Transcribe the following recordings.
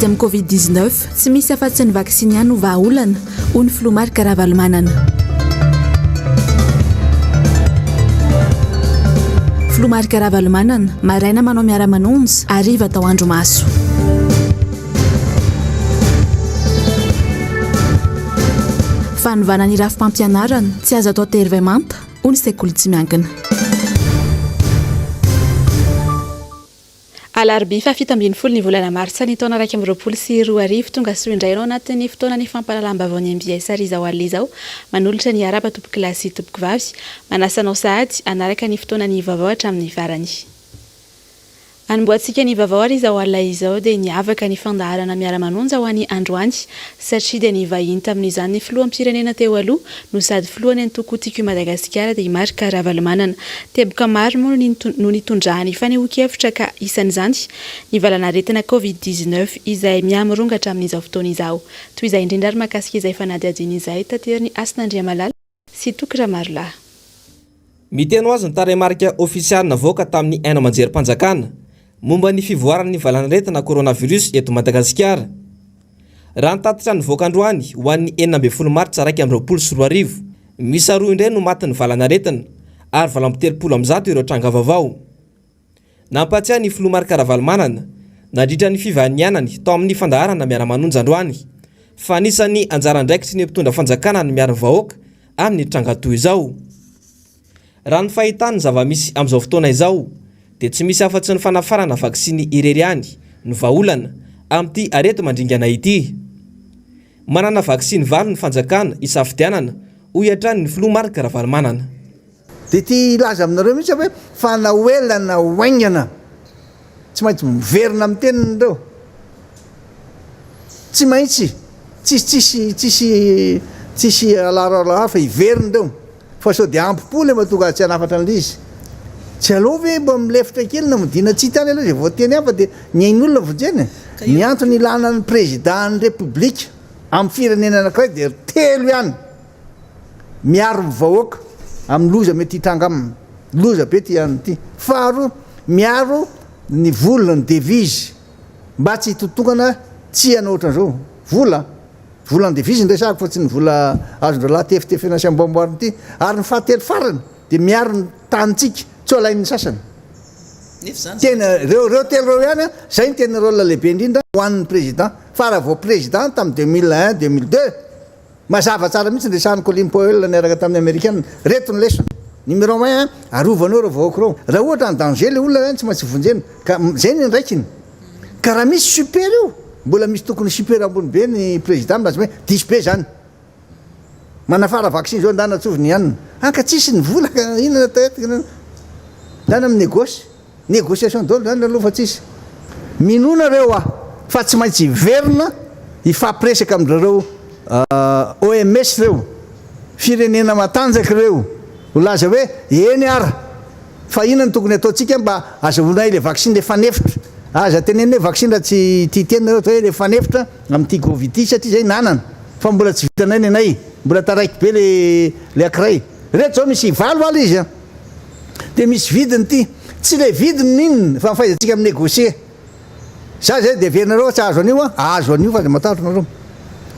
vavy amin'ny covid-19 tsy misy afa-tsy ny vaksiny ihany ho vahaolana ho ny filomarika ravalomanana. Filomarika ravalomanana maraina manao miara-manonja, hariva atao andro maso. Fanovana ny rafim-pampianarana tsy azo atao tery manta ho ny sekoly tsy miankina. Alarobia fafito ambin'ny folo ny volana martsa ny taona 2024 tonga soa indray ianao anatin'ny fotoana ny fampahalalam-baovao ny MBS izao alina izao manolotra ny araba tompoko kilasy tompoko vavy manasanao sahady anaraka ny fotoana ny vaovao hatramin'ny farany. Anomboantsika ny vaovao ary izao alina izao dia niavaka ny fandaharana miara-manonja ho an'ny androany satria dia ny vahiny tamin'izany ny filoham-pirenena teo aloha no sady filohany antoko tiako Madagasikara dia Marika Ravalomanana. Teboka maro moa no nitondrahany fanehoan-kevitra ka isan'izany ny valanaretina covid-19 izay miamorongatra amin'izao fotoana izao. Toy izay indrindra ary mahakasika izay fanadihadiana izay tateriny Asinandriamalala sy Tokra Marla. Miteno azy ny taremarika ofisialy navoaka tamin'ny aina manjerim-panjakana momba ny fivoaran'ny valanaretina coronavirus eto Madagasikara. Raha nitatitra ny voakandroany ho an'ny 12 martsa 2024 misy roa indray no matin'ny valanaretina ary 730 ireo tranga vaovao. Nampatsiahy ny filomarika ravalomanana nadritra ny fivanianany tao amin'ny fandaharana miara-manonja androany fa anisan'ny anjara andraikitry ny mpitondra fanjakana ny miara-vahoaka amin'ny tranga toy izao. Raha ny fahitany zava-misy amin'izao fotoana izao dia tsy misy afa-tsy ny fanafarana vaksiny irery ihany no vahaolana amin'ity arety mandringana ity. Manana vaksiny valo ny fanjakana isafidianana ho hiatrany ny filomarika ravalomanana. Dia ty laza aminareo mihitsy hoe fanahoelana oaingana tsy maintsy miverina amin'ny teniny ireo. Tsy maintsy tsisy alaralahara fa hiverina ireo fa sao dia ampopoly mahatonga tsy hanafatra an'izy. Tsy aloha ve mba milefitra kely na modina tsy hitany aloha izay voateny hafa dia ny ain'olona vonjeny. Ny antony ilana ny président ny république amin'ny firenena anankiray dia telo ihany miaro ny vahoaka amin'ny loza mety hitranga aminy loza be ty ihany ity. Faharoa miaro ny vola ny devise mba tsy hitotokana tsy hanao ohatran'izao vola ny devise ndresako fa tsy ny vola azon-dralahy tefitefena sy amboamboariny ity. Ary ny fahatelo farany dia miaro ny tanitsika tsy alain'ny sasany. Tena reo telo reo ihany zay ny tena rôle lehibe indrindra ho an'ny président. Fa raha vao président tamin'ny 2001 2002 mazava tsara mihitsy ndresany Colin Powell niaraka tamin'ny américaine reto ny lesona numéro 1 arovanao reo vahoaka reo raha ohatra ny danger le olona tsy maintsy vonjena ka zay ny ndraikiny. Ka raha misy super io mbola misy tokony super ambony be ny président mlaza hoe diso be zany manafara vaksiny zao ndana tsoviny ihany ka tsisy ny vola ka inona taetika ndana amin'ny négociation dolo zany aloha fa tsisy minona reo fa tsy maintsy hiverina hifampiresaka amin'ireo OMS reo firenena matanjaka reo ho laza hoe eny ara fa inona ny tokony ataontsika mba azahoana ile vaksiny le fanefitra aza teneny hoe vaksiny raha tsy titeny nareo hoe le fanefitra amin'ity covid satria zay nanana fa mbola tsy vitanay ny anay mbola taraiky be le akiray reto zao misy valo ala izy dia misy vidiny ty tsy le vidiny ninona fa faizatsika amin'ny négocier za zay dia verinareo tsy azo an'io azo an'io fa dia matahatra nareo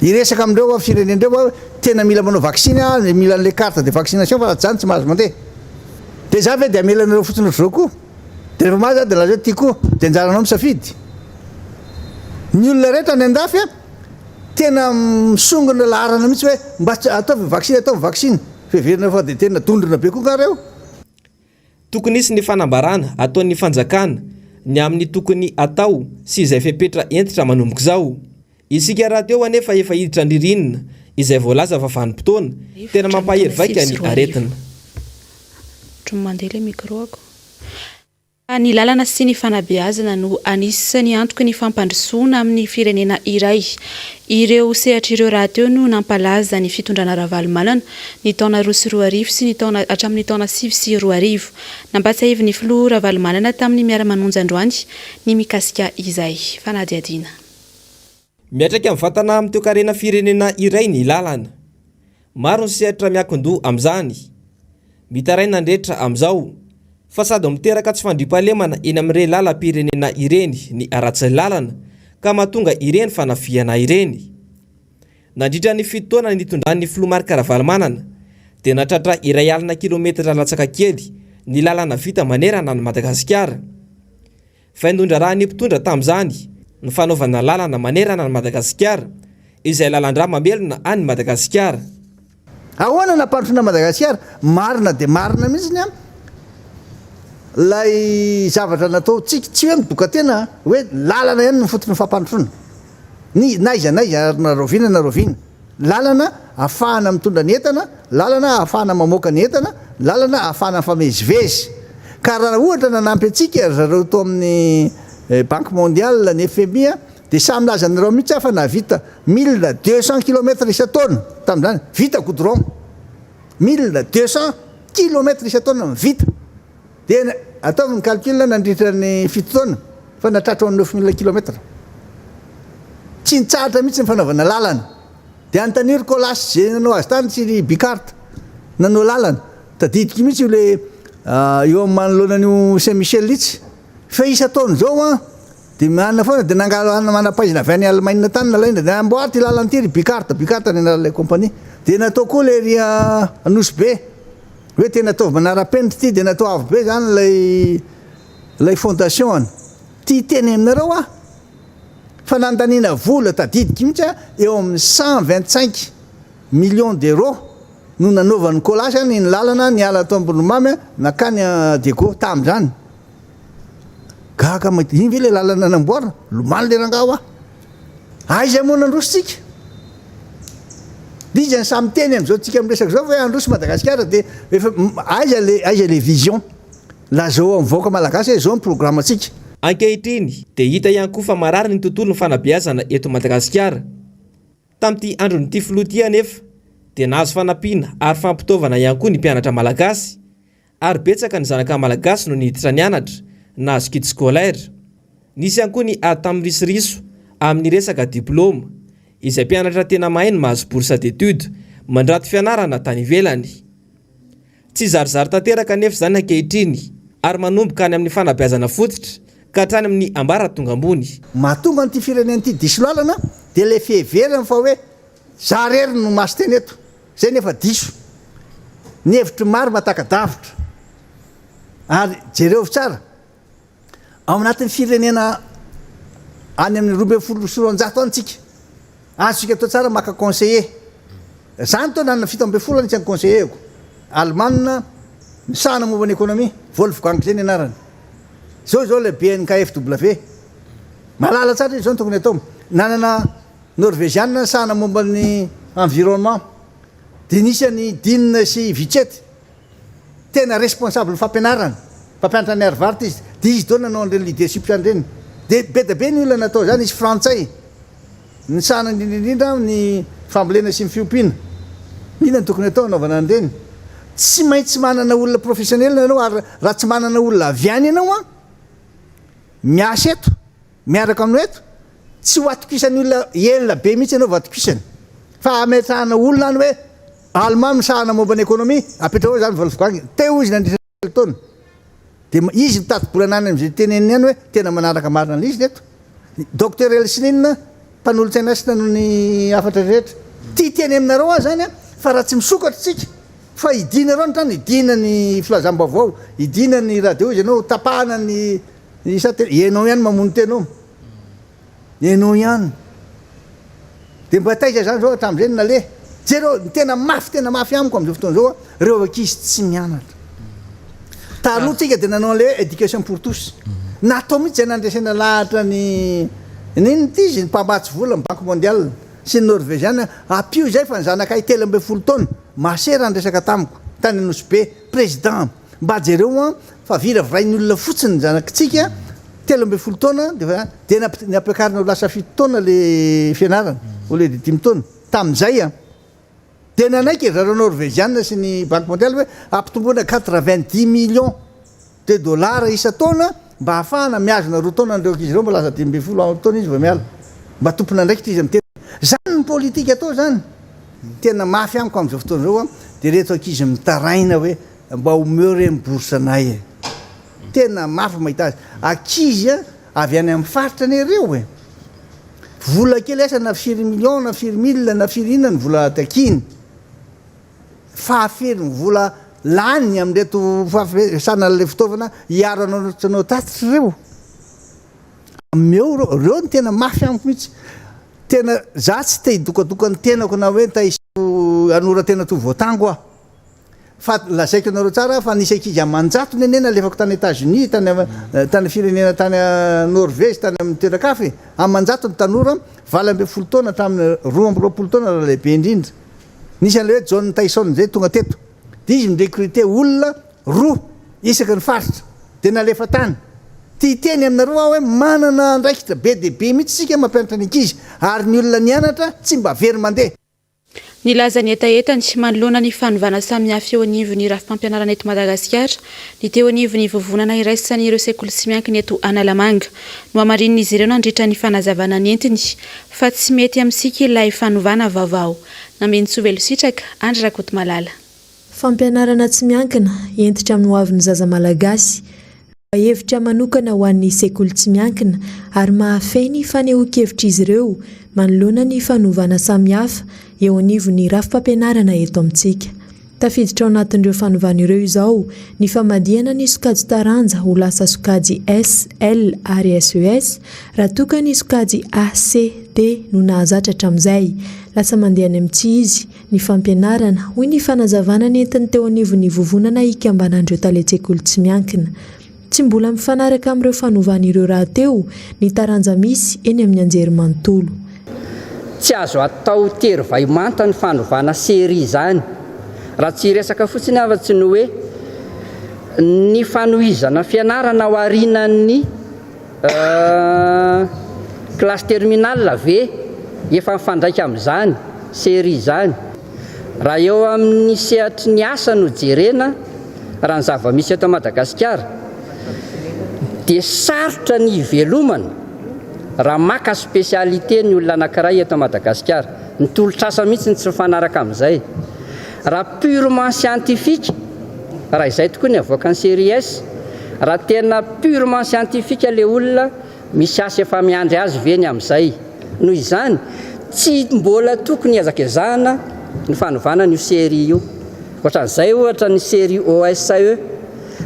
iresaka amindreo firenendreo tena mila manao vaksiny mila an'le carte de vaccination fa raha zany tsy mahazo mandeha dia za ve dia amelanareo fotsiny otr'izao koa dia rehefa mazy dia laza ty koa dia anjaranao misafidy ny olona rehetra ny andafy tena misongona laharana mihitsy hoe mba ataovy vaksiny fa verina fa dia tena dondrona be koa kareo. Tokony isy ny fanambarana ataon'ny fanjakana ny amin'ny tokony atao sy izay fepetra entitra manomboka izao. Isika raha teo anefa efa hiditra ny ririnina izay voalaza fa vanim-potoana tena mampahery vaika ny aretina. Ny lalana sy ny fanabeazana no anisany antoka ny fampandrosoana amin'ny firenena iray. Ireo sehatra ireo raha teo no nampalaza ny fitondrana ravalomanana ny taona 2024 sy ny taona hatramin'ny taona 2024. Nampatsiahivo ny filoha ravalomanana tamin'ny miara-manonja androany ny mikasika izay fanadihadiana. Miatraka amin'ny vatana amin'ny toekarena firenena iray ny lalana. Maro ny sehatra miankin-doha amin'izany. Mitaraina andretra amin'izao. Fa sady miteraka tsy fandriam-pahalemana eny amin'ireny lalam-pirenena ireny ny aratsy lalana ka mahatonga ireny fanafiana ireny. Nandritra ny fitoana nitondran'ny filoha Marc Ravalomanana dia natratra iray alina kilometatra latsaka kely ny lalana vita manerana ny Madagasikara. Faindondra raha ny mpitondra tamin'izany ny fanaovana lalana manerana ny Madagasikara izay lalandra mamelona any Madagasikara. Ahoana nampandrosoana Madagasikara? Marina dia marina mihitsy a lay zavatra natao tsy hoe midoka tena hoe lalana ihany ny fotony fampandrosoana. Naiza na roviana lalana ahafahana mitondra ny entana, lalana ahafahana mamoaka ny entana, lalana ahafahana famezivezy. Ka raha ohatra nanampy antsika zareo tao amin'ny Banque mondiale ny FMI dia samy laza nareo mihitsy fa navita 1200 km isa-taona tamin'izany vita goudron 1200 km isa-taona vita dia ataovy ny calcul nandritra ny fito taona fa natratra 9000 km. Tsy nitsahatra mihitsy ny fanaovana lalana dia antaniry Colas zay nanao azy tany sy Bicarte nanao lalana tadidika mihitsy io le eo amin'ny manoloanan'io Saint-Michel itsy fa isa-taona zao dia manana foana dia manam-pahaizana avy any Allemagne tany nalaina dia amboary lalana ty Bicarte ny analay compagnie dia natao koa le ry Anosy be hoe tena ataovy manara-penitra ty dia natao avo be zany lay fondation ty teny aminareo fa nandaniana vola tadidika mihitsy eo amin'ny 125 millions d'euros no nanaovan'ny Colas ny lalana ny ala atao ambony nakany Diego tamin'izany. Gaga iny ve le lalana namboarina lomano le rangaho aiza moa nandrositsika diza ny samy teny am'izao tsika miresaka zao hoe androso Madagasikara dia efa aiza le vision lazao mivoaka malagasy zao ny programme atsika. Ankehitriny dia hita ihany koa fa marary ny tontolo ny fanabeazana eto Madagasikara. Tamin'ity andron'ity filoha ty anefa dia nahazo fanampiana ary fampitaovana ihany koa ny mpianatra malagasy ary betsaka ny zanaka malagasy no niditra nianatra nahazo kit scolaire. Nisy ihany koa ny ady tamin'ny risoriso amin'ny resaka diplôma izay mpianatra tena mahay no mahazo bourse d'études mandrato fianarana tany ivelany. Tsy zarizary tanteraka anefa zany ankehitriny ary manomboka any amin'ny fanabeazana fototra ka hatrany amin'ny ambara tonga ambony. Mahatonga an'ity firenena ity diso lalana dia le fiheverana fa hoe za rery no masy teny eto zay nefa diso ny hevitry maro matakadavitra ary jereo tsara ao anatin'ny firenena any amin'ny 220 antsika azontsika atao tsara maka conseiller zany tao nanana 7 any tsy any conseillerko Allemagne misahana momba ny économie Wolfgang zay ny anarany zao le BNKFW malala tsara zao tokony atao. Nanana norvégianina sahana momba ny environnement dia nisy ny Dean sy Vicette tena responsable fampianarana mpampianatra ny Harvard izy dia izy dao nanao an'ireny leadership zany reny dia be da be ny olona natao zany izy frantsay ny sahana indrindra ny fambolena sy ny fiompiana ina ny tokony atao anaovana an'ireny. Tsy maintsy manana olona professionnel ianao ary raha tsy manana olona avy any ianao miasa eto miaraka aminao eto tsy ho atokisany olona elona be mihitsy ianao vatokisany fa ametrahana olona any hoe Allemand misahana momba ny économie apetrao zany Wolfgang teo izy nandritra taona dia izy mitady-bolana any amin'izay teneniny ihany hoe tena manaraka marina izy eto. Docteur Elsinine mpanolotsaina asina noho ny afatra rehetra ty teny aminareo zany fa raha tsy misokatra tsika fa idinareo ny trany idina ny filazam-baovao idina ny radio izy ianao tapahana ny ianao ihany mamono tenao ianao ihany dia mba taiza zany zao hatramin'izay nale jereo tena mafy amiko amin'izao fotoana zao reo ankizy tsy mianatra. Taloha tsika dia nanao an'le éducation pour tous natao mihitsy zay nandresena lahatra ny ty izy ny mpambatsy vola ny Banque mondiale sy ny norvégiana apio zay fa ny zanakay 13 taona masera andresaka tamiko tany Anosy be président mba jereo fa viravirainy olona fotsiny ny zanakitsika 13 taona dia ny ampiakarina ho lasa 7 taona le fianarana au lieu de 10 taona tamin'izay dia nanaiky zareo norvégiana sy ny Banque mondiale hoe ampitomboana 90 millions de dollars isa-taona mba ahafahana miazona 2 taona andreo ankizy ireo mba laza 12 taona izy vao miala mba tompona ndraiky izy amin'ny tena zany ny politika atao zany tena mafy amiko amin'izao fotoana zao dia reto ankizy mitaraina hoe mba homeo reny boursanay tena mafy mahita azy ankizy avy any amin'ny faritra ny ireo vola kely asa na firy million na firy mille na firy inona ny vola takiny fahafery ny vola lany amreto fahafesana le fitaovana hiaro anao tatitra reo meo reo ny tena mafy amiko mihitsy tena za tsy te hidokadoka ny tenako na hoe anora tena to voatango ah fa lazaiko anareo tsara fa nisy ankizy amanjato nenena lefako tany États-Unis tany firenena tany Norvège tany amin'ny toeran-kafy amanjato ny tanora valo amby folo taona hatramin'ny 12 taona raha lehibe indrindra nisy an'le hoe John Tyson zay tonga teto dia izy mirecruté olona roa isaky ny faritra dia nalefa tany teny aminareo aho hoe manana andraikitra be dia be mihitsy sika mampianatra ny ankizy ary ny olona nianatra tsy mba very mandeha. Ny lazany etaetany manoloana ny fanovana samihafa eo anivon'ny rafim-pampianarana eto Madagasikara ny teo anivon'ny vovonana iraisan'ireo sekoly tsy miankina eto Analamanga no hamarin'izy ireo nandritra ny fanazavana ny entiny fa tsy mety amintsika ilay fanovana vaovao. Nameny Tsovelo Sitraka, Andry Rakotomalala. Fampianarana tsy miankina entitra amin'ny hoavin'ny zaza malagasy hevitra manokana ho an'ny sekoly tsy miankina ary mahafay ny fanehoan-kevitra izy ireo manoloana ny fanovana samihafa eo anivon'ny rafim-pampianarana eto amintsika. Tafiditra ao anatin'ireo fanovana ireo izao ny famadihana ny sokajy taranja ho lasa sokajy SL ary SES raha toka ny sokajy ACD no nahazatra hatramin'izay lasa mandeha any amin'ity izy ny fampianarana hoy ny fanazavana ny entiny teo anivon'ny vovonana ikambanandreo taletsekoly tsy miankina. Tsy mbola mifanaraka amin'ireo fanovana ireo raha teo ny taranja misy eny amin'ny anjerimanontolo. Tsy azo atao tery vaimanta ny fanovana sery izany raha tsy resaka fotsiny afa-tsy ny hoe ny fanohizana fianarana ao aorianan'ny klasy terminale ve efa mifandraika amin'izany sery izany raha eo amin'ny sehatry ny asa no jerena raha ny zava-misy eto Madagasikara dia sarotra ny ivelomana raha maka spécialité ny olona anankiray eto Madagasikara ny tolotr'asa mihitsy tsy mifanaraka amin'izay raha purement scientifique raha izay tokoa ny avoaka ny série S raha tena purement scientifique le olona misy asa efa miandry azy veny amin'izay noho izany tsy mbola tokony hiazakazahana ny fanovana ny série io ohatran'izay ohatra ny série OSE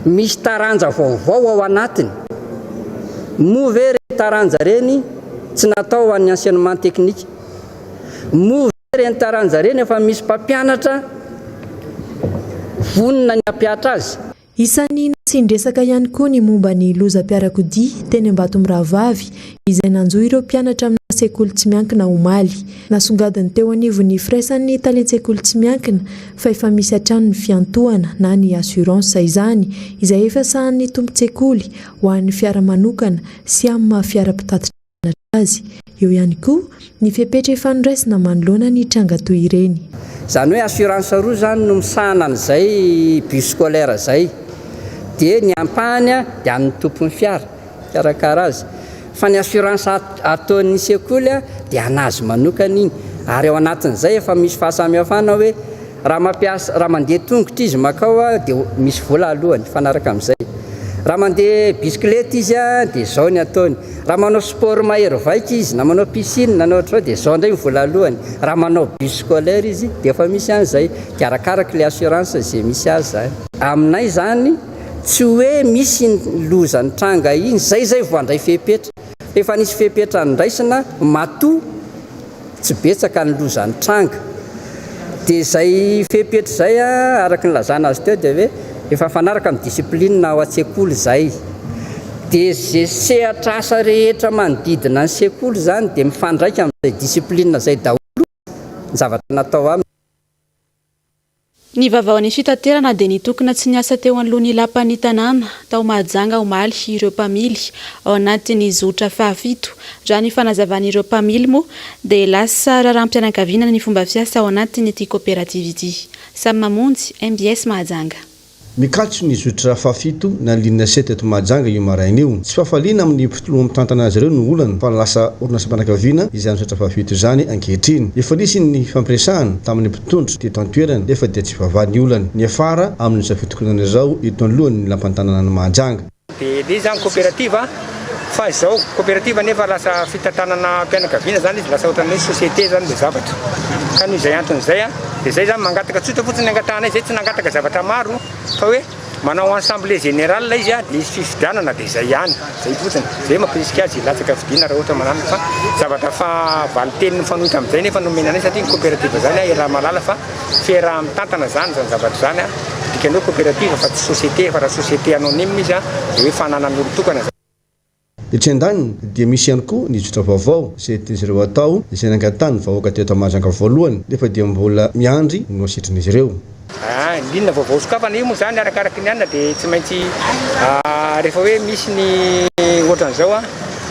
misy taranja vaovao ao anatiny move taranja reny tsy natao ho an'ny enseignement technique move reny taranja reny efa misy mpampianatra vonona ny ampiatra azy. Isan'ny nasindresaka ihany koa ny momba ny lozam-piarakodia teny Ambatomravavy izay nanjohy ireo mpianatra amina sekoly tsy miankina omaly. Nasongadiny teo anivon'ny firaisan'ny talensekoly tsy miankina fa efa misy hatrany ny fiantohana na ny assurance izany izay efa sahan'ny tompon-tsekoly ho an'ny fiara manokana sy amin'ny fiara-pitatitrana azy. Eo ihany koa ny fepetra efa noraisina manoloana ny tranga toy ireny. Zany hoe assurance roa zany no misahana an'izay bus scolaire zay dia ny ampahany dia an'ny tompon'ny fiarakara azy fa ny assurance ataon'ny sekoly dia anazy manokana iny ary ao anatin'izay efa misy fahasamihafana hoe raha mandeha tongotra izy makao dia misy vola alohany fanaraka amin'izay raha mandeha bisikileta izy dia zao ny ataony raha manao sport mahery vaika izy na manao piscine na ohatra dia zao indray vola alohany raha manao bus scolaire izy dia efa misy an'izay dia arakaraka le assurance izay misy azy zany aminay zany tsy hoe misy loza ny tranga iny zay voandray fepetra efa nisy fepetra ndraisina matoa tsy betsaka ny loza ny tranga dia zay fepetra zay araka ny lazana azy teo dia hoe efa fanaraka amin'ny discipline ao an-tsekoly zay dia zay sehatra asa rehetra manodidina ny sekoly zany dia mifandraika amin'izay discipline zay daholo ny zavatra natao aminy. Ny vavaon'ny fitaterana dia nitokana tsy niasa teo anoloan'ny lapan'ny tanàna tao Mahajanga omaly ireo mpamily ao anatin'ny zotra fahafito raha ny fanazavan'ireo mpamily moa dia lasa raharam-pianakaviana ny fomba fiasa ao anatin'ity coopérative ity. Samy mamonjy MBS Mahajanga. Mikatso ny zotra fahafito na linina 7 eto Mahajanga io maraina io. Tsy fafaliana amin'ny mpitoloha mitantana azy ireo no olana fa lasa orinasa mpanakaviana izay zotra fahafito izany ankehitriny. Efa nisy ny fampiresahana tamin'ny mpitondro teto an-toerana efa dia tsy vavahany olana. Ny afara amin'ny zafitokonana izao eto anoloan'ny lampantanana ny Mahajanga. Dia zany coopérative fa izao coopérative nefa lasa fitantanana mpianakaviana zany izy lasa ohatran'ny hoe société zany le zavatra ka noho izay anton'izay a dia zay zany mangataka tsotra fotsiny angatahana izay tsy nangataka zavatra maro fa hoe manao ensemble général izy a dia izy fifidianana dia izay ihany zay fotsiny zay mampirisika azy latsaka fidiana raha ohatra manana fa zavatra fa valiteniny fanohitra amin'izay nefa nomena anay satria ny coopérative zany a iraha malala fa fiaraha mitantana zany zany zavatra zany a dikany hoe coopérative fa tsy société fa raha société anonyme izy a dia hoe fananan'olo tokana Etry andaniny dia misy ihany koa nizotra vaovao izay tian'izy ireo atao izay nangatany vahoaka teto Mahajanga voalohany nefa dia mbola miandry no asitrin'izy ireo. Indrindra vaovao sokafana io moa zany arakaraky ny anina dia tsy maintsy rehefa hoe misy ny ohatran'izao a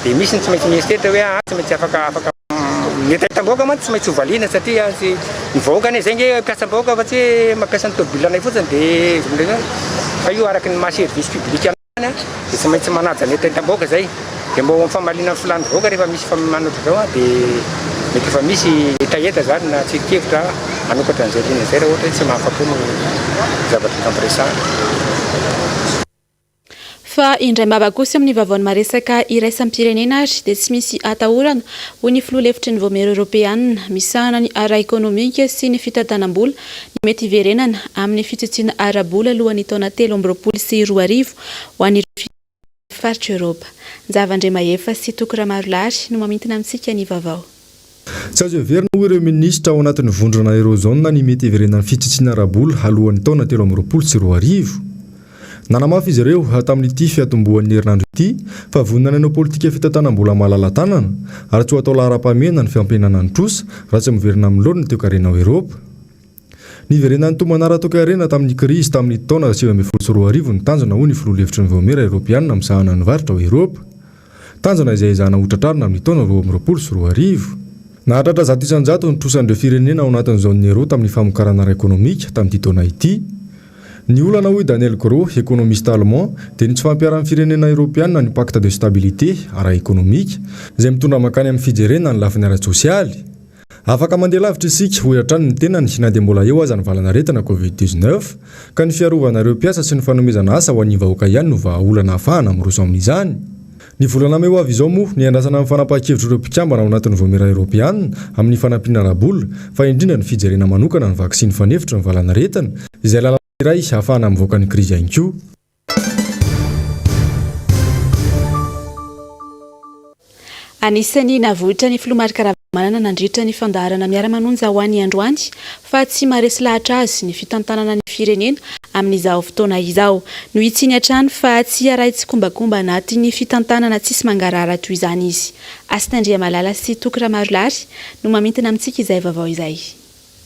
dia misy ny tsy maintsy mieritreritra hoe tsy maintsy afaka metahitam-bahoaka mantsy tsy maintsy hovaliana satria ny vahoaka ane zay nge mpiasam-bahoaka fa tsy hoe mampiasa ny tomobilanay fotsiny dia fa io araky ny maha-service public anany a dia tsy maintsy manaja ny etahitam-bahoaka zay dia mbo famaliana ny filany vahoaka rehefa misy famanoatra zao a dia mety efa misy taheta zany na tsirikevitra manokatra an'izay liana zay raha ohatra hoe tsy mahafapo ny zavatra fampiresahana. Fa indray mava kosa amin'ny vavaony maresaka iraisam-pirenena ary dia tsy misy atahorana ho ny filoha lefitry ny voamera Europeanina misahana ny ara ekonomika sy ny fitantanam-bola ny mety iverenana amin'ny fitsotsiana ara-bola alohan'ny taona 2024 ho an'ireo faritra Europa. Nzavandre Mahefa sy Tokora Marolary no mamintina amintsika ny vavao. Tsy azo heverina ho ireo minisitra ao anatin'ny vondrana eurozone ny mety iverenan'ny fitsotsiana ara-bola alohan'ny taona 2024. Nanamafy izy ireo tamin'ity fiatombohan'ny herinandro ity fa vononana politika fitantanam-bola malala-tanana ary tsy ho atao lahara-pahamehana ny fiampihenana ny trosa raha tsy miverina amin'ny laoniny teo karena Eropa. Ny verenan'ny tomanara teo karena tamin'ny krizy tamin'ny taona 2024 ny tanjona ho ny filoha lefitry ny voamera Europeanina misahana ny varitra ao Eropa. Tanjona izay izahana hotratrarina amin'ny taona 2024. Nahatratra 100% ny trosan'ireo firenena ao anatin'izao ny euro tamin'ny famokarana ara-ekonomika tamin'ity taona ity. Ny olana hoe Daniel Gros, économiste allemand, dia ny tsy fampiaran'ny firenena Europeanina ny pacte de stabilité ara-ekonomika izay mitondra makany amin'ny fijerena ny lafiny ara-tsosialy. Afaka mandeha lavitra isika ho hatrany ny tenany na dia mbola eo aza ny valanaretina COVID-19 ka ny fiarovana ireo mpiasa sy ny fanomezana asa ho an'ny vahoaka ihany no vahaolana ahafahana miroso amin'izany. Ny volana May ho avy izao moa ny andrasana amin'ny fanapahan-kevitra ireo mpikambana ao anatin'ny voamera Europeanina amin'ny fanampiana ara-bola fa indrindra ny fijerena manokana ny vaksiny fanefitra ny valanaretina izay lalana iray ahafahana mivoaka ny krizy ihany koa. Anisany navohitra ny filoha Marikaramanana nandritra ny fandaharana miara-manonja ho an'ny androany fa tsy maharesy lahatra azy ny fitantanana ny firenena amin'izao fotoana izao. No itsiny hatrany fa tsy araitsy kombakomba anaty ny fitantanana tsisy mangarahara toy izany izy. Asitandria Malala sy Tokora Marolary no mamintina amintsika izay vavao izay.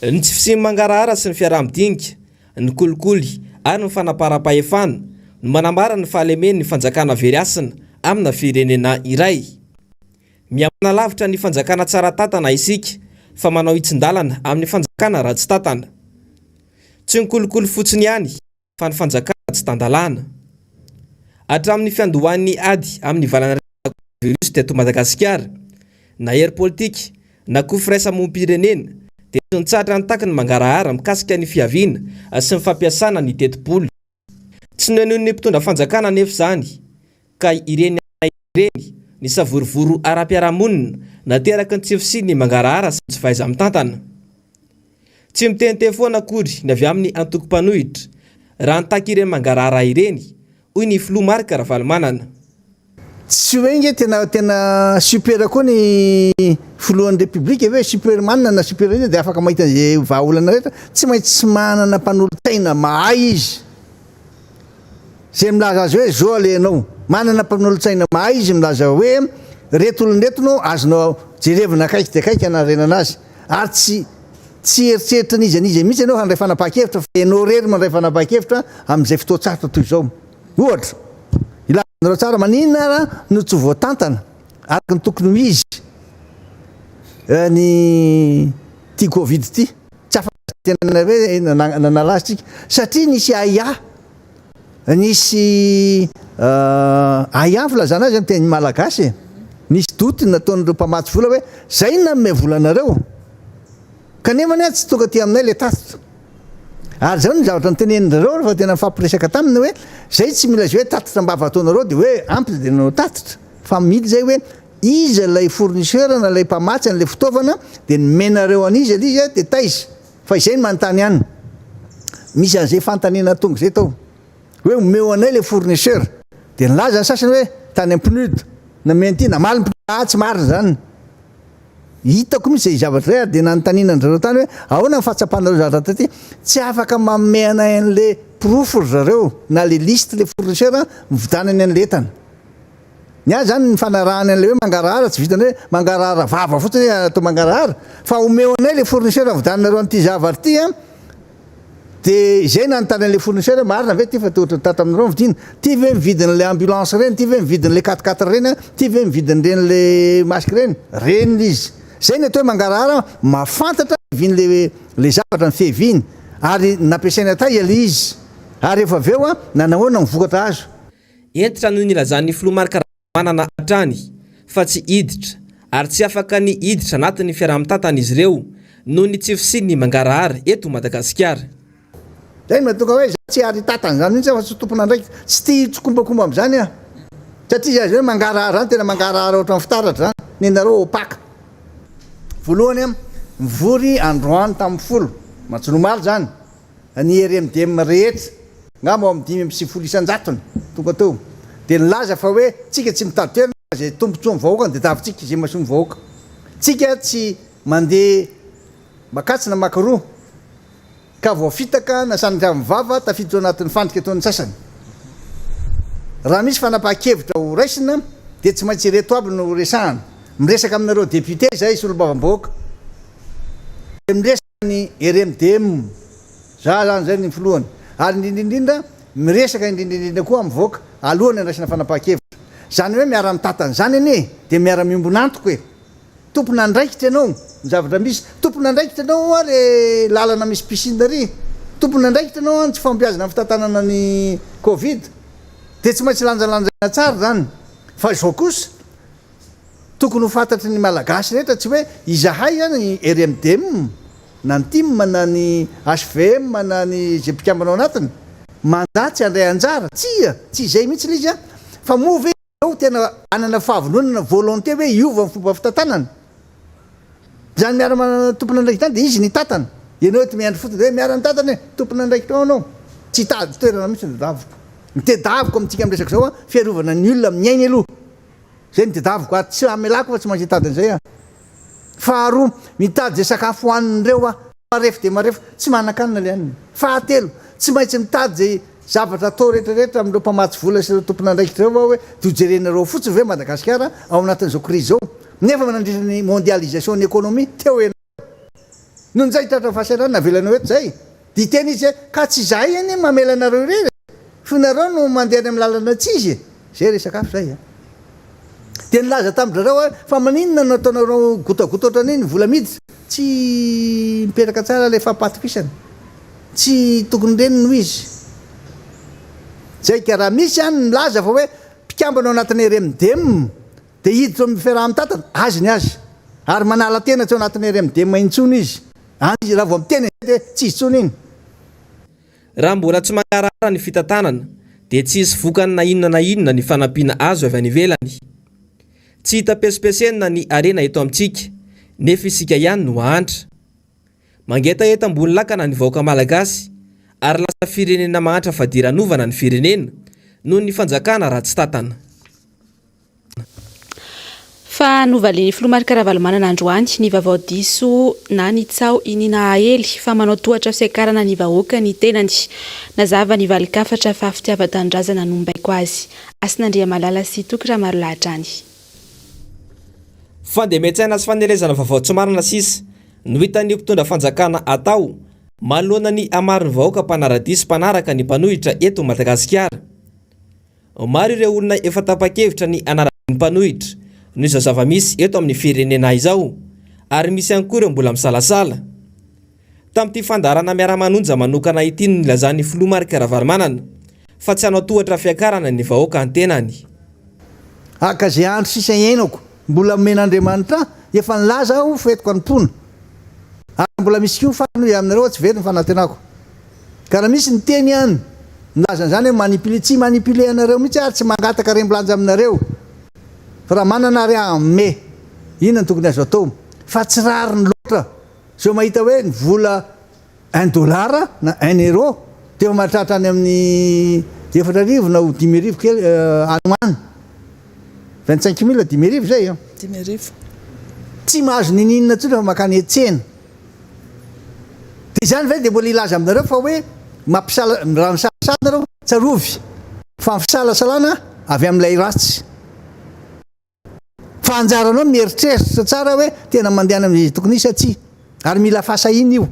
Ny tsy fisiny mangarahara sy ny fiaraha-midinika, ny kolikoly ary ny fanapara-pahefana no manambara ny fahalemeny ny fanjakana very asina amina firenena iray. Miamana lavitra ny fanjakana tsara tatana isika fa manao itsin-dalana amin'ny fanjakana ratsy tatana. Tsy ny kolikoly fotsiny ihany fa ny fanjakana tsy tandalana. Hatramin'ny fiandohan'ny ady amin'ny valana virus teto Madagasikara na hery politika na koa firaisamonim-pirenena dia tsy nitsatra ny takiny mangarahara mikasika ny fiaviana sy ny fampiasana ny teti-polo. Tsy nohon'ny mpitondra fanjakana nefa izany ka ireny ny savorovoro ara-piarahamonina nateraky ny tsy fisiny mangarahara sy tsy fahaiza-mitantana. Tsy mitente foana akory ny avy amin'ny antoko-panohitra raha nitaky ireny mangarahara ireny hoy ny filoha Marikaramanana. Tsy hoe nge tena super koa ny filohan'ny republika hoe super manana na super iny dia afaka mahita izay vahaolana rehetra tsy maintsy tsy manana mpanolotaina mahay izy. Zay milaza azy hoe zao alenao manana mpanolotsaina mahay izy milaza hoe reto olonretino azonao jerevina akaiky dia akaiky anarenana azy ary tsy eritreritra n'izy an'izy mihitsy ianao handray fanapahan-kevitra fa ianao rery mandray fanapahan-kevitra amin'izay fotoan-tsaratra toy izao. Ohatra ilazanareo tsara maninona no tsy voatantana araky ny tokony ho izy ny tia Covid ity tsy afaka tena hoe nanalazytsika satria nisy aya nisy aya filazana azy amin'ny teny malagasy nisy doty nataon'ireo mpamatsy vola hoe zay nanome volanareo kanefa ny tsy tonga ty aminay le tatitra ary zao ny zavatra nyteneninareo rehefa tena mifampiresaka taminy hoe zay tsy mila zay hoe tatitra mba avy ataonareo dia hoe ampy dia no tatitra fa midy zay hoe izy lay fournisseur na lay mpamatsy n'lay fitaovana de nomenareo an'izy izy de taizy fa izay ny manontany ihany misy an'izay fantanina tonga zay tao hoe omeo anay le fournisseur de nilaza ny sasany hoe tany ampinodo na menti namaly tsy marina zany hitako misy zay zavatra zay de nanontaniana an'zareo tany hoe ahoana nyfatsapanareo zavatra taty tsy afaka manome anay an'le profo ry zareo na le liste le fournisseur mividanany an'letana nya zany ny fanarahany an'le hoe mangarahara tsy vitany hoe mangarahara vava fotsiny atao mangarahara fa omeo anay le fournisseur vidananareo an'ity zavatra ty de zay nanontany an'le fournisseur marina ve ty fa tohatra tata aminareo vidina ty ve mividiny le ambulance reny ty ve mividiny le 4x4 reny ty ve mividiny reny le masque reny reny izy zay ny atao hoe mangarahara mafantatra viny le zavatra ny fehviny ary nampiasaina ta ile izy ary efa aveo nanahoana mivokatra azo entitra noho ny lazan'ny filomarikamanana atrany fa tsy iditra ary tsy afaka ny iditra anatin'ny fiaraha-mitatana izy ireo noho ny tsy fisiny ny mangarahara eto Madagasikara. Zay matoka hoe tsy ary tatana zany mihitsy fa tsy tompona ndraiky tsy tia tsokombakomba am'izany satria zay hoe mangarahara zany tena mangarahara ohatran'ny fitaratra zany ny nareo paka voalohany mivory androany tamin'ny folo matsinomaly zany ny RMDM rehetra ngamba amin'ny 5,9 tonga teo de nilaza fa hoe tsika tsy mitady toerana zay tombontsoa mivahoaka de tavintsika izay maso mivahoaka tsika tsy mandeha makatsina makaroa ka voafitaka na sanitra mivava tafiditra anatin'ny fandrika ataon'ny sasany raha misy fanapaha-kevitra ho raisina de tsy maintsy reto aby no resahana miresaka aminareo député zay solom-bavam-bahoaka de miresaka ny RMDM zany zay ny filohany ary indrindrindrindra miresaka indrindrindrindra koa mivoaka alohany andraisana fanapaha-kevitra zany hoe miara mitatana zany anie de miara mimbonantoko hoe tompona andraikitra ianao ny zavatra misy tompona andraikitra ianao le lalana misy piscine ry tompona andraikitra ianao tsy fampiazana fitatanana ny Covid de tsy maintsy lanjalanjaina tsara zany fa izao kosa tokony ho fantatry ny malagasy rehetra tsy hoe izahay any RMDM na ny TIM na ny HVM na ny zay mpikambanao anatiny mandatsy andray anjara tsy izay mihitsy le izy fa move tena anana fahavononana volonté hoe iova ny fomba fitantanana zany miara tompona andraikitra de izy ny tatana ianao ety miandry fotsiny de miara nitatana hoe tompona andraikitra anao tsy tady toerana mihitsy nitedaviko mitedaviko amintsika amresaka zao fiarovana ny olona miainy aloha zay mitedaviko ary tsy amelako fa tsy maintsy hitady an'izay faharoa mitady zay sakafo hoanin'ireo marefo de marefo tsy manan-kanina le aniny fahatelo tsy maintsy mitady zay zavatra atao rehetrarehetra amin'ireo mpamatsy vola sy ireo tompona andraikitra reo hoe dojerenareo fotsiny ve Madagasikara ao anatin'izao krizy zao nefa manandritra ny mondialisation ny économie teo noho nzay tratra fahasairana avelanao eto zay diteny izy ka tsy zahay any mamelanareo rery finareo no mandeha any amin'ny lalana tsy izy zay resakafo zay de nilaza tamin'drareo fa maninona no ataonareo gotagototra an'iny vola miditra tsy miperaka tsara le fampatokisana tsy tokony reny no izy zay ka raha misy any milaza fa hoe mpikambana anatin'ny RMDM de hiditra amin'ny fiaraha-mitatana azy ny azy ary manala tena tsy ao anatin'ny RMDM intsony izy izy raha vao miteny de tsy izy tsony iny raha mbola tsy mangarahara ny fitantanana de tsy hisy vokany na inona ny fanampiana azo avy any ivelany tsy hita pesipesena ny arena eto amintsika nefa isika ihany no ahantra mangetaeta ambony lakana ny vahoaka malagasy ary lasa firenena mahantra fadiranovana ny firenena noho ny fanjakana raha tsy tatana fa novalian'ny filomarika Ravalomanana androany ny vaovao diso na ny tsao inina ahely fa manao tohatra fiakarana ny vahoaka ny tenany nazava ny valikafatra fa fitiava-tanindrazana nombaiko azy Asinandria Malala sy Tokira maro lahatrany fandemetsaina sy fanelezana vaovao tsy marina sisa no hitan'ny mpitondra fanjakana atao manoloana ny amariny vahoaka mpanara-diso mpanaraka ny mpanohitra eto Madagasikara maro ireo olona efa tapa-kevitra ny anarany mpanohitra no izao zava-misy eto amin'ny firenena izao ary misy ihany koa ireo mbola misalasala tamin'ity fandarana miara-manonja manokana ity no nilazan'ny filomarika Ravalomanana fa tsy hanao tohatra fiakarana ny vahoaka antenany aka zay andro sisa iainako mbola men'Andriamanitra efa nilaza aho fetiko anompona ary mbola misy koa fano aminareo tsy vety ny fanantenako ka raha misy ny teny ihany nilaza zany hoe manipule tsy manipule anareo mihitsy ary tsy mangataka rembolanja aminareo fa raha manana ry me inona ny tokony azo atao fa tsy rary ny loatra zao mahita hoe ny vola $1 na €1 dia efa mahatratra any amin'ny 4,000 na 5,000 kely anoany 25,000 5,000 zay a 5,000 tsy mahazo nininona tsotra fa makany etsena dia izany ve dia mbola ilaza aminareo fa hoe raha misalasala nareo tsarovy fa fisalasalana avy amin'ilay ratsy fa anjaranao mieritreritra tsara hoe tena mandehana amin'izay tokony isy atsy ary mila fahasahina io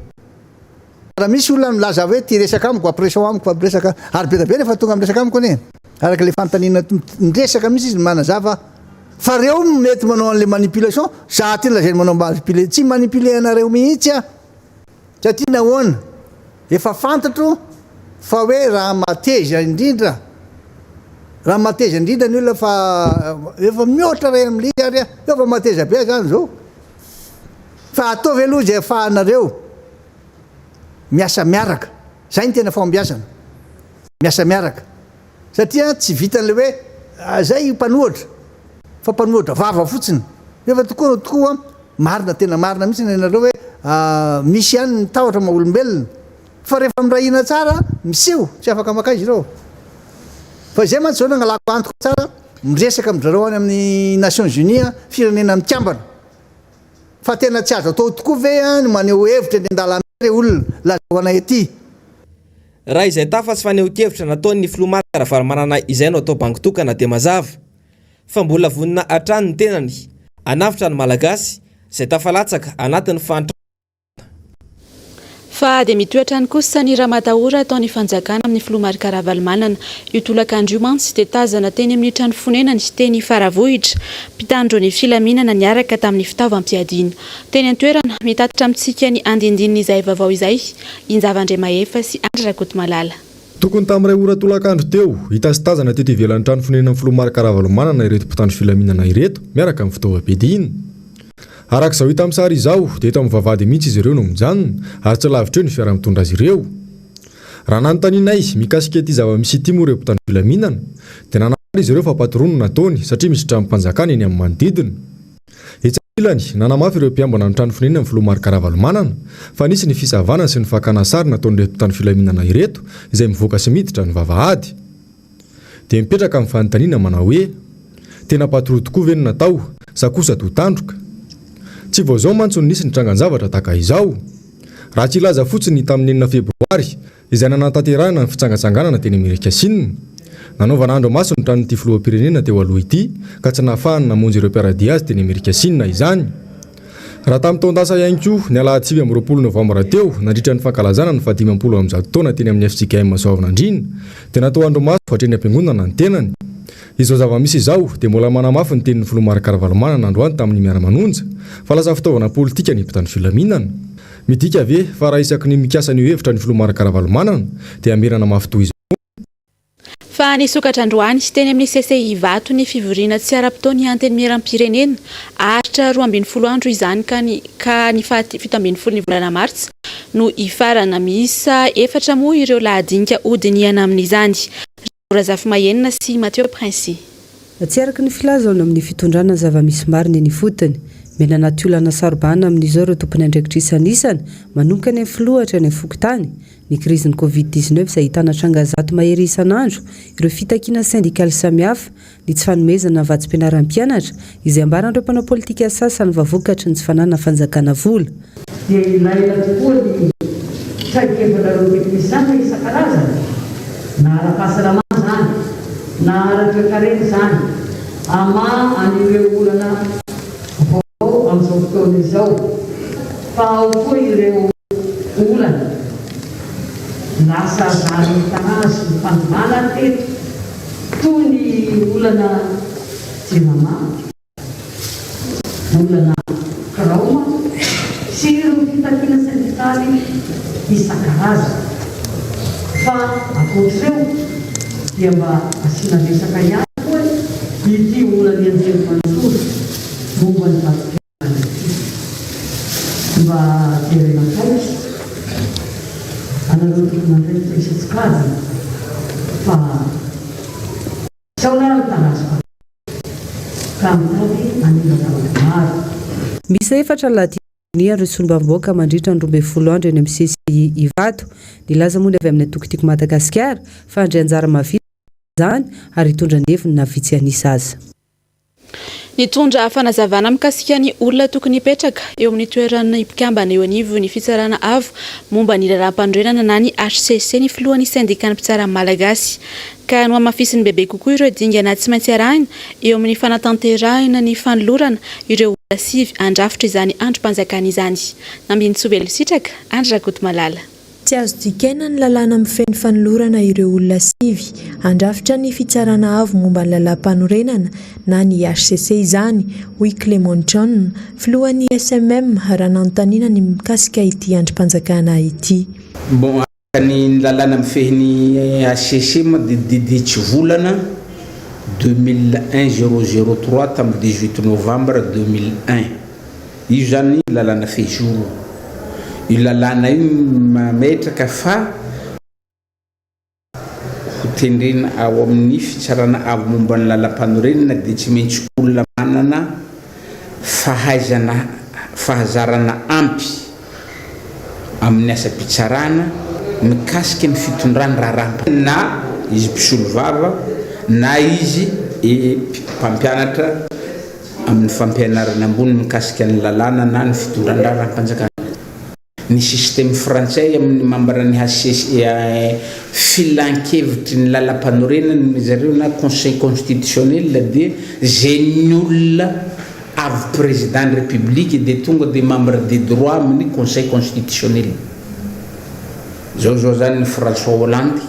raha misy olona milaza hoe ty resaka amiko ampiresao amiko fampiresaka ary be da be rehefa tonga miresaka amiko anie araka le fantanina miresaka misy izy manazava fa reo mety manao an'le manipulation za ty lazay manao manipule tsy manipule anareo mihitsy a satria nahoana efa fantatro fa hoe raha mateza indrindra ny olona fa efa mihoatra ray amin'ilay ary efa mateza be zany zao fa ataovy aloha zay afahanareo miasa miaraka zay ny tena fambiasana miasa miaraka satria tsy vitan'le hoe zay mpanohatra fa mpanohatra vava fotsiny efa tokoa marina tena marina mihitsy nareo hoe misy ihany ny tahotra ma olombelona fa rehefa mirahina tsara miseho tsy afaka maka izy ireo fa zay mantsy zao nangalako antoko tsara miresaka amin'izareo any amin'ny Nations Unies firenena mikambana fa tena tsy azo atao tokoa ve ny maneho hevitra ny an-dalambe olona lazahoana ety raha izay tafa tsy faneho-kevitra nataon'ny filomarika Ravalomanana izay no atao bangi-tokana dia mazava fa mbola vonina hatrany ny tenany anafitra ny malagasy izay tafalatsaka anatin'ny fa dia mitoetra ny kosa ny raha-matahora ataon'ny fanjakana amin'ny filomarika Ravalomanana io tolakandro mantsy dia tazana teny amin'ny trano fonenany teny Faravohitra mpitandro ny filaminana niaraka tamin'ny fitaovam-piadiana teny an-toerana mitatitra amintsika ny andindinina izay vaovao izay Injavandriamahefa sy Andry Rakotomalala tokony tamin'iray ora tolakandro teo hita sy tazana teto ivelan'ny trano fonenana amin'ny filomarika Ravalomanana ireto mpitandro filaminana ireto miaraka amin'ny fitaovam-piadiana araka izao hita amin'ny sary izao dia eto amin'ny vavahady mihitsy izy ireo no mijanona ary tsy lavitra eo ny fiara-mitondra azy ireo raha nanontanianay mikasika ity zava-misy ity moa ireo mpitandro filaminana dia nanamary izy ireo fa patrono nataony satria misy trano-mpanjakana eny amin'ny manodidina etsakilany nanamafy ireo mpiambana ny trano fonenana amin'ny filomarika Ravalomanana fa nisy ny fisavana sy ny fakana sary nataon'ireo mpitandro filaminana ireto izay mivoaka sy miditra ny vavahady dia mipetraka amin'ny fanontaniana manao hoe tena patro tokoa ve no natao sa kosa totandroka tsy vao zao mantsy no nisy ny trangan-javatra tahaka izao raha tsy ilaza fotsiny tamin'ny 9 febroary izay nanantanterahana ny fitsangatsanganana teny Amerika Asinina nanaovana andro maso ny tranon'ity filoham-pirenena teo aloha ity ka tsy nahafahany namonjy ireo mpiara-dia azy teny Amerika Asinina izany raha tamin'ny taon-dasa ihany koa ny alahady 9 novambra teo nandritra ny fankalazana ny 15 taona teny amin'ny FJKM Soavinandriana dia natao andro maso hatreny am-piangonana ny tenany izao zava-misy izao dia mbola manamafy ny tenin'ny filomarika Ravalomanana androany tamin'ny miara-manonja fa lasa fitaovana politika ny mpitandro filaminana midika ve fa raha isaky ny mikasa ny hevitra ny filomarika Ravalomanana dia amerana mafy toy izao fa nisokatra androany teny amin'ny CCI Vato ny fivoriana tsy ara-potoany anteny miaram-pirenena ahatra 12 andro izany ka ny 17 ny volana Martsa no ifarana miisa 4 moa ireo lahadinika hodiniana amin'izany Razafy Mahenina sy Mathieu Prince tsy araka ny filazana amin'ny fitondrana zava-misy marina ny fotony mena natiolana sarobana amin'izao ireo tompony andraikitra isan'isany manomboka ny filohatra ny fokotany ny krizin'ny Covid-19 izay ahitana trangazato mahery isan'andro ireo fitakiana syndikaly samihafa ny tsy fanomezana vatsim-pianaram-pianatra izay ambaran'ireo mpanao politika sasany vavokatry ny tsy fanana fanjakana vola dia ilaina tokoa ny traikevanareo teknisana isan-karazany na ara-pahasalamana zany na ara-toekarena zany ama an'ireo olana vaovao amin'izao fotoana izao fa ao koa ireo olana lasa zany tanazy ny fandimana teto toy ny olana jenama olana kraoma sy ireo fitakiana syndikaly isan-karazany fa akoatr'ireo dia mba asiana resaka ihany koa ity olany anjerimanontolo momba ny vatsim-pianarana ity mba jerena taitra anareo tokony andraikitra isatsikazana fa saonara ny tanazy fa ka misy 4 ladiniandro sombam-boaka mandritra ny 12 andro eny amin'ny CCI Ivato. Ny laza moa avy amin'ny tokotiko Madagasikara fa andray anjara mavita zany ary hitondra neviny na vitsy anisa aza. Nitondra fanazavana mikasika ny olona tokony hipetraka eo amin'ny toerana mpikambana eo anivo ny fitsarana avo momba ny raharaham-pandrenana na ny HCC ny filohan'ny sindikana mpitsara malagasy ka no amafisiny bebe kokoa ireo dingana tsy maintsy arahina eo amin'ny fanatanterahina ny fanolorana ireo olona sivy andrafitra izany androm-panjakana izany. Nambintsovelo sitraka Andry Rakoto Malala. Tsy azo dikaina ny lalàna mifeny fanolorana ireo olona sivy andrafitra ny fitsarana avo momba ny lalam-panorenana na ny HCC izany, hoy Clément John, filohan'ny SMM raha nanontaniana ny mikasika ity androm-panjakana ity. Bon, ny lalàna mifehiny HCC madididitsy volana 2001-003 tamin'ny 18 novembre 2001. Io zany lalàna fejoro. Io lalàna io mametraka fa hotendrena ao amin'ny fitsarana avo momba ny lalam-panorenana dia tsy maintsy olona manana fahazarana ampy amin'ny asa-pitsarana mikasika ny fitondrany raharaham na izy mpisolo vava na izy mpampianatra amin'ny fampianarana ambony mikasika ny lalàna na ny fitondrany raharaham-panjakana. Ny système français amin'ny mambarany filan-kevitry ny lalam-panorenana zareo na conseil constitutionnel dia zay ny olona avy président de république dia tonga dia membre des droits amin'ny conseil constitutionnel. Zao zany ny François Hollande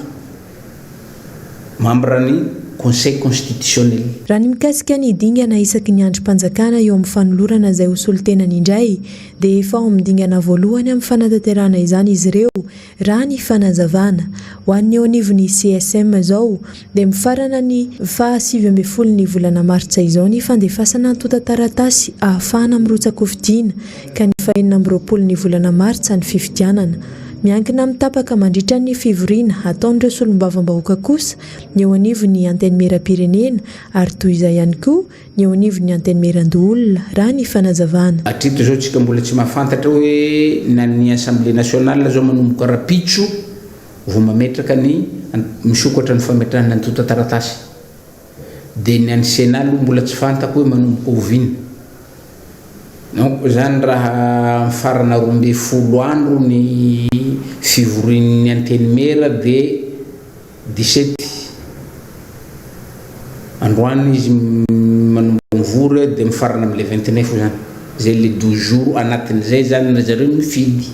membre ny conseil constitutionnel. Raha ny mikasika ny dingana isaky ny androm-panjakana eo amin'ny fanolorana izay hosolitenany indray dia efa ao amin'ny dingana voalohany amin'ny fanatanterahana izany izy ireo raha ny fanazavana. Ho an'ny eo anivon'ny CSM zao dia mifarana ny 7 ny volana Martsa izao ny fandefasana antota taratasy ahafahana mirotsaka fidiana ka ny 20 ny volana Martsa ny fifidianana. Miankina amin'ny tapaka mandritra ny fivoriana ataon'ireo solombavambahoaka kosa ny eo anivon'ny anteny meram-pirenena ary toy izay ihany koa ny eo anivon'ny anteny meran-doolona raha ny fanazavana. Hatreto zao tsika mbola tsy mahafantatra hoe na ny Assemblée nationale zao manomboka rapitso vao mametraka ny misokatra ny fametrahana antota taratasy dia ny an'ny Sénat mbola tsy fantako hoe manomboka ovina. Donc zany raha farana 12 andro ny fivorian'ny anteny mera dia 17 androany izy manomboka mivory dia mifarana amin'le 29 zany. Zay le 12 jours anatin'izay zany na zareo mifidy.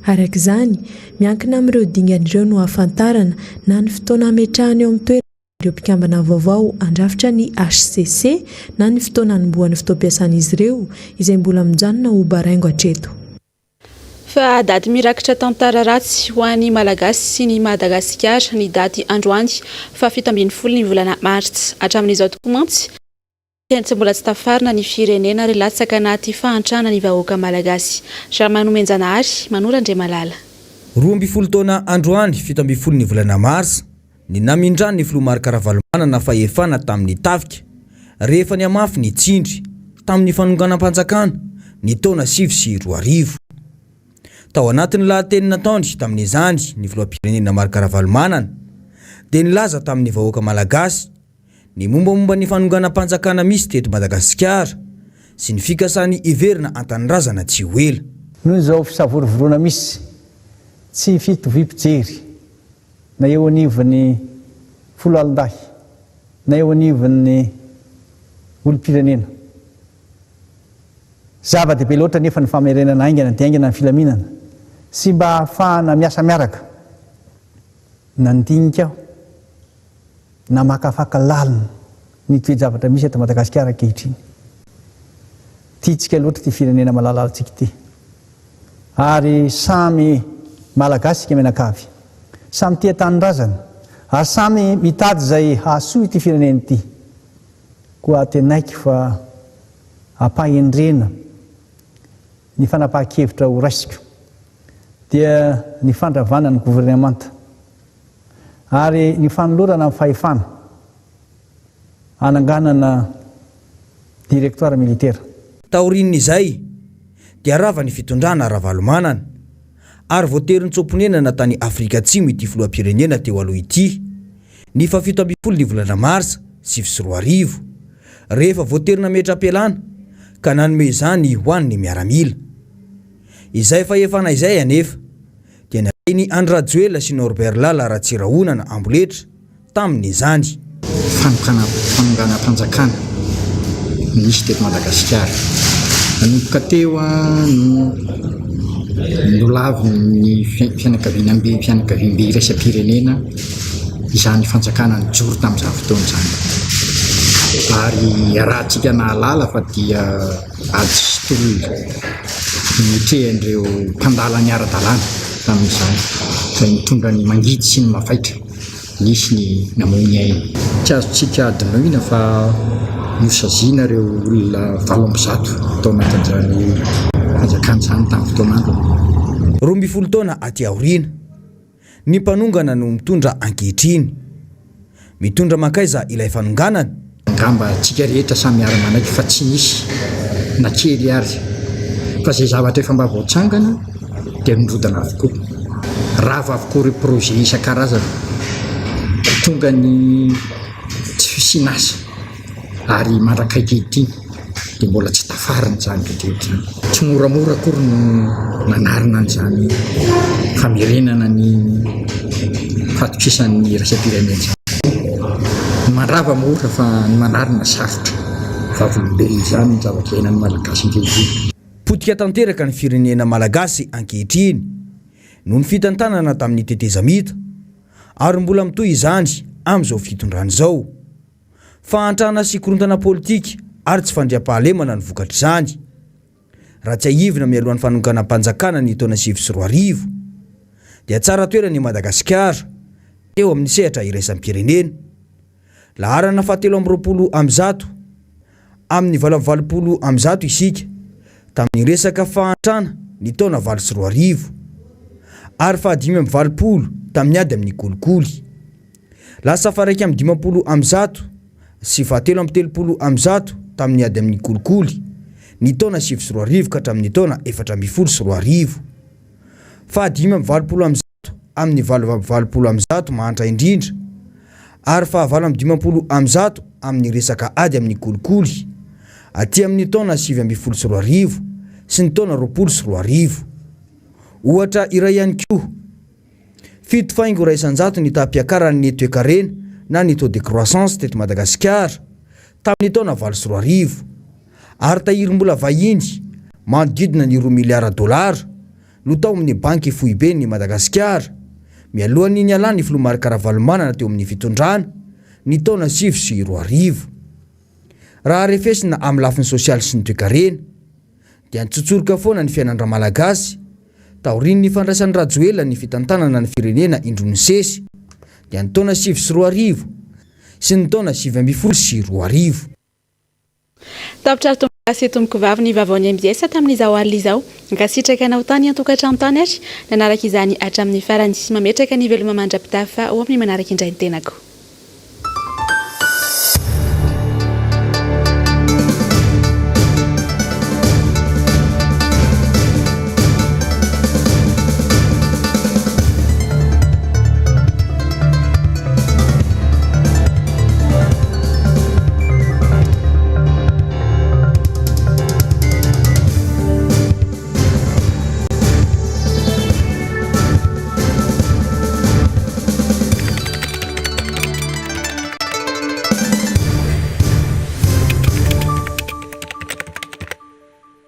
Araka izany miankina amin'ireo dingan'ireo no hafantarana na ny fotoana ametrahany eo amin'ny toerana ireo mpikambana vaovao andrafitra ny HCC na ny fotoana anombohan'ny fotoam-piasan'izy ireo izay mbola mijanona ho baraingo hatreto. Fa daty mirakitra tantara ratsy ho an'ny Malagasy sy ny Madagasikara ny daty androany fa 17 ny volana Martsa hatramin'izao tokoa mantsy tsy mbola tsy tafarina ny firenena ary latsaka anaty fahantrana ny vahoaka Malagasy. Ramanomenjanahary Manorandre Malala. 12 taona androany 17 ny volana Martsa ny namindrany ny filoha Marc Ravalomanana fahefana tamin'ny tafika rehefa ny amafy ny tsindry tamin'ny fanonganam-panjakana ny taona 2020. Tao anatin'ny lahateny nataony tamin'izany ny filoham-pirenena Marc Ravalomanana dia nilaza tamin'ny vahoaka Malagasy ny mombamomba ny fanonganam-panjakana misy teto Madagasikara sy ny fikasany iverina antanindrazana tsy ho ela. Noho izao fisavorovoroana misy tsy fitovim-pijery na eo anivon'ny folo alin-dahy na eo anivon'ny olom-pirenena. Zava-dehibe loatra nefa ny famerenana aingana dia aingana ny filaminana sy mba ahafahana miasa miaraka nandinika aho na makafaka lalina ny toe-javatra misy eto Madagasikara ankehitriny. Tiantsika loatra ty firenena malalalantsika ity ary samy malagasy sika menakavy samy tia tanindrazana ary samy mitady izay hahasoa ity firenena ity koa tenaiky fa ampahendrena ny fanapahan-kevitra ho raisiko dia ny fandravana ny gouvernemanta ary ny fanolorana amin'ny fahefana ananganana directoire militaire. Taorian'izay dia rava ny fitondrana ara-valomanana ary voatery nitsomponenana tany Afrika Atsimo ity filoham-pirenena teo aloha ity ny fa 17 ny volana Marsa 2024 rehefa voatery nametra-pialana ka nanome izany ho an'ny miaramila. Izay fa efana izay anefa dia ny Andry Rajoelina sy Norbert Lala Ratsirahonana amboletra tamin'izany fanongana mpanjakana nisy teto Madagasikara nanomboka teo nolavy ny fianakaviam-be iraisam-pirenena izany fanjakana nijoro tamin'izany fotoana izany ary raha antsika nahalala fa dia ady sy tolona nitrehan'ireo mpandala ny ara-dalàna tamin'izany izay mitondra ny mangidy sy ny mafaitra nisy ny namony aina tsy azontsika adinoina fa nosaziana ireo olona 7 tao anatin'izany fanjakana izany tamin'ny fotoanandro. 12 taona aty aoriana ny mpanongana no mitondra ankehitriny mitondra makaiza ilay fanonganana angamba tsika rehetra samy miara-manaiky fa tsy nisy na kely ary fa zay zavatra efa mba voatsangana dia mirodana avokoa rava avokoa ireo projet isan-karazana tonga ny tsy fisinasa ary mandrakaiky ity dia mbola tsy tafarina izany rehetra tsy moramora akory no manarina an'izany famerenana ny fatokisan'ny iraisam-pirenena mandrava mora fa ny manarina sarotra vavolombelona izany ny zavatra iainan'ny malagasy ankehitriny. Potika tanteraka ny firenena malagasy ankehitriny no ny fitantanana tamin'ny tetezamita ary mbola mitoy izany amin'izao fitondrana izao fa antrana sy korontana politika ary tsy fandriam-pahalemana ny vokatra izany raha tsy ahivina mialohan'ny fanongana mpanjakana ny taona 2024 dia tsara toerany Madagasikara teo amin'ny sehatra iraisam-pirenena laharana fahatelo amby 20 amin'ny 20 isika tamin'ny resaka fahantrana ny taona 2024 ary fahadimy amby 20 tamin'ny ady amin'ny kolikoly lasa faraiky amby 50 sy fahatelo amby 30 tamin'ny ady amin'ny kolikoly ny taona 2024 ka hatramin'ny taona 2024 fahadimy amby 20 amin'ny 20 mahantra indrindra ary fahavalo amby 50 amin'ny resaka ady amin'ny kolikoly aty amin'ny taona 2024 sy ny taona 2024 ohatra iray ihany koa 7.9 ny tapiakarany ny toe-karena na ny taux de croissance teto Madagasikara tamin'ny taona 2024 ary tahirim-bola vahiny manodidina ny 2 miliara dolara no tao amin'ny banky foibe ny Madagasikara mialohan'ny nialany filoha Marc Ravalomanana teo amin'ny fitondrana ny taona 2024 raha refesina amin'ny lafiny sosialy sy ny toe-karena dia nitsotsoroka foana ny fiainandra malagasy taorian'ny fandraisan'ny Rajoelina ny fitantanana ny firenena indrony sesy dia ny taona 2024 sy ny taona 2024. Tapitra tombogasy tomboko vavy ny vavaony MBS tamin'izao alina izao nkasitraka anao tany an-tokantrano tany ary nanaraka izany hatramin'ny farany sy mametraka ny veloma mandra-pitafa ho amin'ny manaraka indray ny tenako.